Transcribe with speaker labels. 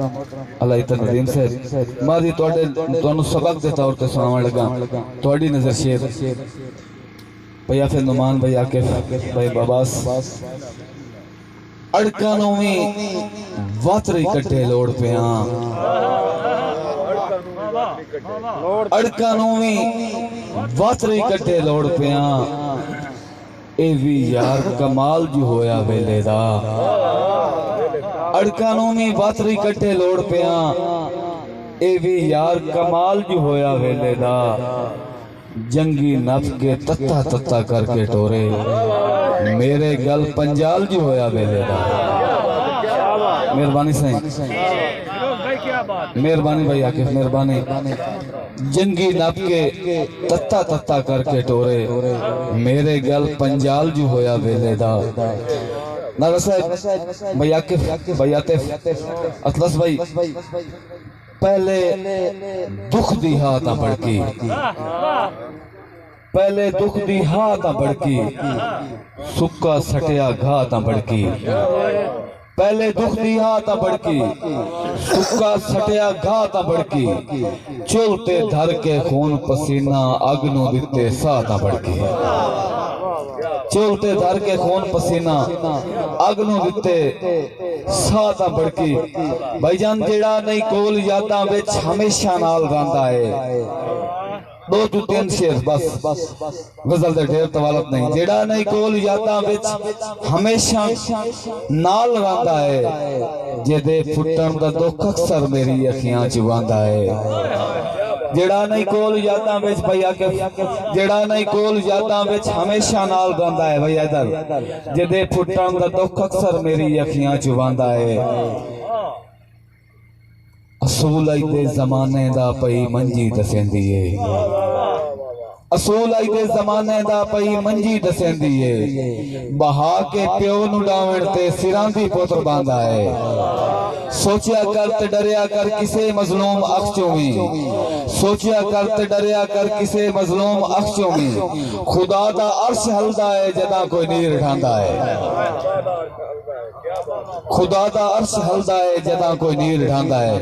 Speaker 1: अल्लाह इतना नदीम से मादी तोड़े सबक देता और सुनावन लगा थोड़ी नजर शेर भैया फिर नुमान भैया के भाई बाबास अड़कानों में वातरी कट्टे लोड़ पे अड़कानों में वातरी कट्टे लोड़ पे ए भी यार कमाल जो होया वेले दा अड़कानों में वातरी कट्टे लोड़ पे ए भी यार कमाल जो होया वेले दा जंगी नफ के तत्ता तत्ता करके टोरे मेरे गल पंजाल जो होया वेले दा मेहरबानी से मेहरबानी भाई आके मेहरबानी जंगी नफ के तत्ता तत्ता करके टोरे मेरे गल पंजाल जो होया वेले दा नागा साहब भाई आके भाई आते अतलस भाई पहले दुख दी हाथ भड़की पहले दुख दी हाथ भड़की सुक्का सटिया घात भड़की पहले दुख दी हाथ भड़की सुक्का सटिया घात भड़की चोलते धर के खून पसीना अग्नों दिते साथ भड़की चोलते धर के खून पसीना अग्नों दिते साथ भड़की भाईजान जेड़ा नहीं कोल यादां विच हमेशा नाल रहिंदा है दो तू तीन शेर बस गजल दे ढेर तवालत नहीं जेड़ा नहीं कोल यादां विच हमेशा नाल रहिंदा है जेदे फुटण दा दुख अक्सर मेरी अखियां च वांदा है जेड़ा नहीं कोल यादां विच भैया के जेड़ा नहीं कोल यादां विच हमेशा नाल रहिंदा है भैया इधर जेदे फुटण दा दुख अक्सर मेरी अखियां च वांदा है असूल आई दे जमाने दा पई मंजी दसेंदी है असूल आई दे जमाने दा पई मंजी दसेंदी है बहा के प्यो नु डावण ते सिरां दी पुत्र बांधा है सोचिया कर ते डरिया कर किसे मजलूम अख चोवी सोचिया कर ते डरिया कर किसे मजलूम अख चोवी खुदा दा अर्श हलदा है जदा कोई नीर ढांदा है खुदा दा अर्श हलदा है जदा कोई नीर ढांदा है।